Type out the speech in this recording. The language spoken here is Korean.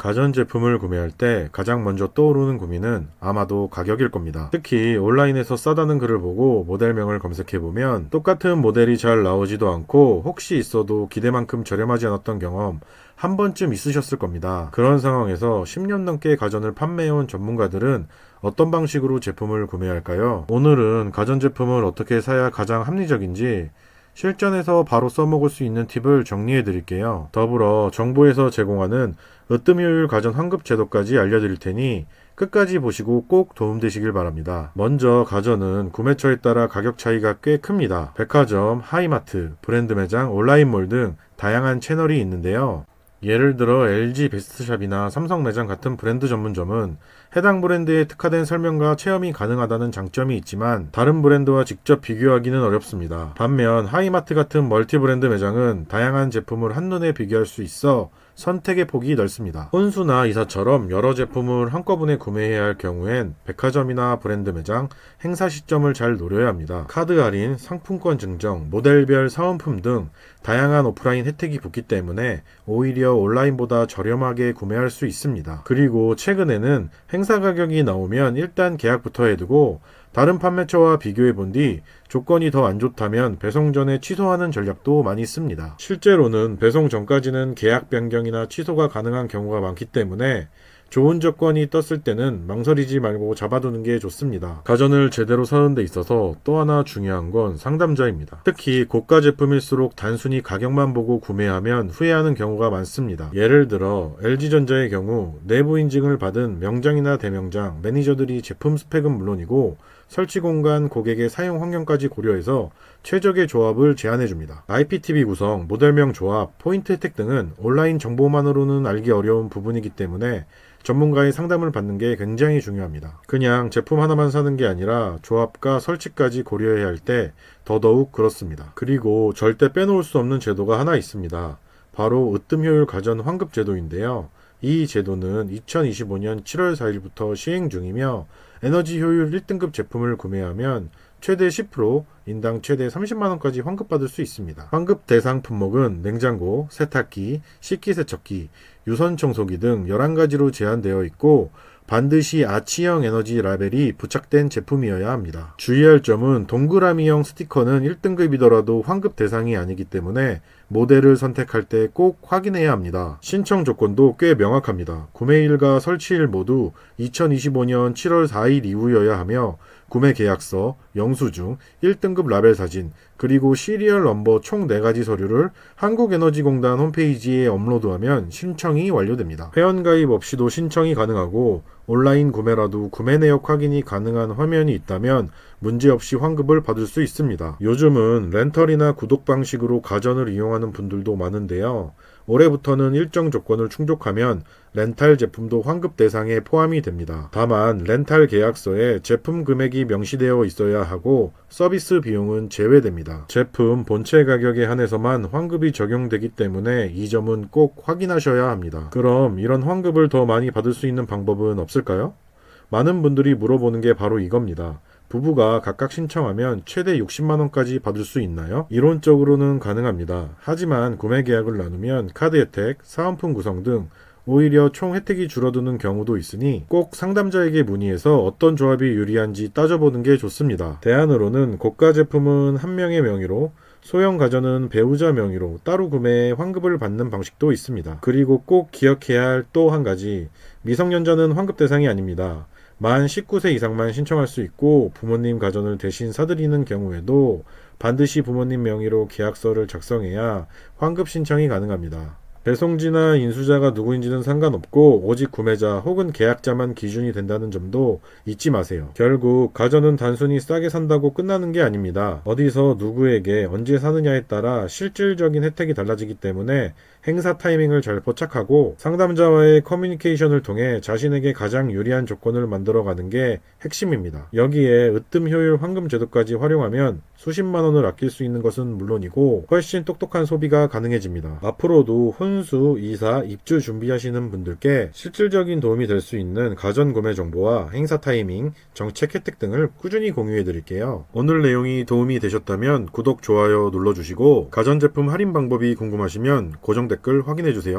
가전제품을 구매할 때 가장 먼저 떠오르는 고민은 아마도 가격일 겁니다. 특히 온라인에서 싸다는 글을 보고 모델명을 검색해보면 똑같은 모델이 잘 나오지도 않고 혹시 있어도 기대만큼 저렴하지 않았던 경험 한 번쯤 있으셨을 겁니다. 그런 상황에서 10년 넘게 가전을 판매해온 전문가들은 어떤 방식으로 제품을 구매할까요? 오늘은 가전제품을 어떻게 사야 가장 합리적인지 실전에서 바로 써먹을 수 있는 팁을 정리해 드릴게요. 더불어 정부에서 제공하는 으뜸효율 가전 환급 제도까지 알려드릴 테니 끝까지 보시고 꼭 도움되시길 바랍니다. 먼저 가전은 구매처에 따라 가격 차이가 꽤 큽니다. 백화점, 하이마트, 브랜드 매장, 온라인몰 등 다양한 채널이 있는데요. 예를 들어 LG 베스트샵이나 삼성 매장 같은 브랜드 전문점은 해당 브랜드에 특화된 설명과 체험이 가능하다는 장점이 있지만 다른 브랜드와 직접 비교하기는 어렵습니다. 반면 하이마트 같은 멀티 브랜드 매장은 다양한 제품을 한눈에 비교할 수 있어 선택의 폭이 넓습니다. 혼수나 이사처럼 여러 제품을 한꺼번에 구매해야 할 경우엔 백화점이나 브랜드 매장, 행사 시점을 잘 노려야 합니다. 카드 할인, 상품권 증정, 모델별 사은품 등 다양한 오프라인 혜택이 붙기 때문에 오히려 온라인보다 저렴하게 구매할 수 있습니다. 그리고 최근에는 행사 가격이 나오면 일단 계약부터 해두고 다른 판매처와 비교해 본 뒤 조건이 더 안 좋다면 배송 전에 취소하는 전략도 많이 씁니다. 실제로는 배송 전까지는 계약 변경이나 취소가 가능한 경우가 많기 때문에 좋은 조건이 떴을 때는 망설이지 말고 잡아두는 게 좋습니다. 가전을 제대로 사는 데 있어서 또 하나 중요한 건 상담자입니다. 특히 고가 제품일수록 단순히 가격만 보고 구매하면 후회하는 경우가 많습니다. 예를 들어 LG전자의 경우 내부 인증을 받은 명장이나 대명장, 매니저들이 제품 스펙은 물론이고 설치 공간, 고객의 사용 환경까지 고려해서 최적의 조합을 제안해줍니다. IPTV 구성, 모델명 조합, 포인트 혜택 등은 온라인 정보만으로는 알기 어려운 부분이기 때문에 전문가의 상담을 받는 게 굉장히 중요합니다. 그냥 제품 하나만 사는 게 아니라 조합과 설치까지 고려해야 할 때 더더욱 그렇습니다. 그리고 절대 빼놓을 수 없는 제도가 하나 있습니다. 바로 으뜸효율 가전 환급 제도인데요. 이 제도는 2025년 7월 4일부터 시행 중이며 에너지 효율 1등급 제품을 구매하면 최대 10%, 인당 최대 30만원까지 환급받을 수 있습니다. 환급 대상 품목은 냉장고, 세탁기, 식기세척기, 유선청소기 등 11가지로 제한되어 있고 반드시 아치형 에너지 라벨이 부착된 제품이어야 합니다. 주의할 점은 동그라미형 스티커는 1등급이더라도 환급 대상이 아니기 때문에 모델을 선택할 때 꼭 확인해야 합니다. 신청 조건도 꽤 명확합니다. 구매일과 설치일 모두 2025년 7월 4일 이후여야 하며 구매 계약서, 영수증, 1등급 라벨 사진, 그리고 시리얼 넘버 총 4가지 서류를 한국에너지공단 홈페이지에 업로드하면 신청이 완료됩니다. 회원가입 없이도 신청이 가능하고 온라인 구매라도 구매 내역 확인이 가능한 화면이 있다면 문제없이 환급을 받을 수 있습니다. 요즘은 렌털이나 구독 방식으로 가전을 이용하는 분들도 많은데요. 올해부터는 일정 조건을 충족하면 렌탈 제품도 환급 대상에 포함이 됩니다. 다만 렌탈 계약서에 제품 금액이 명시되어 있어야 하고 서비스 비용은 제외됩니다. 제품 본체 가격에 한해서만 환급이 적용되기 때문에 이 점은 꼭 확인하셔야 합니다. 그럼 이런 환급을 더 많이 받을 수 있는 방법은 없을까요? 많은 분들이 물어보는 게 바로 이겁니다. 부부가 각각 신청하면 최대 60만원까지 받을 수 있나요? 이론적으로는 가능합니다. 하지만 구매 계약을 나누면 카드 혜택, 사은품 구성 등 오히려 총 혜택이 줄어드는 경우도 있으니 꼭 상담자에게 문의해서 어떤 조합이 유리한지 따져보는 게 좋습니다. 대안으로는 고가 제품은 한 명의 명의로, 소형 가전은 배우자 명의로 따로 구매해 환급을 받는 방식도 있습니다. 그리고 꼭 기억해야 할 또 한 가지, 미성년자는 환급 대상이 아닙니다. 만 19세 이상만 신청할 수 있고 부모님 가전을 대신 사드리는 경우에도 반드시 부모님 명의로 계약서를 작성해야 환급 신청이 가능합니다. 배송지나 인수자가 누구인지는 상관없고 오직 구매자 혹은 계약자만 기준이 된다는 점도 잊지 마세요. 결국 가전은 단순히 싸게 산다고 끝나는 게 아닙니다. 어디서 누구에게 언제 사느냐에 따라 실질적인 혜택이 달라지기 때문에 행사 타이밍을 잘 포착하고 상담자와의 커뮤니케이션을 통해 자신에게 가장 유리한 조건을 만들어가는 게 핵심입니다. 여기에 으뜸 효율 환급 제도까지 활용하면 수십만 원을 아낄 수 있는 것은 물론이고 훨씬 똑똑한 소비가 가능해집니다. 앞으로도 혼수, 이사, 입주 준비하시는 분들께 실질적인 도움이 될 수 있는 가전 구매 정보와 행사 타이밍, 정책 혜택 등을 꾸준히 공유해 드릴게요. 오늘 내용이 도움이 되셨다면 구독, 좋아요 눌러주시고 가전제품 할인 방법이 궁금하시면 고정 댓글 확인해 주세요.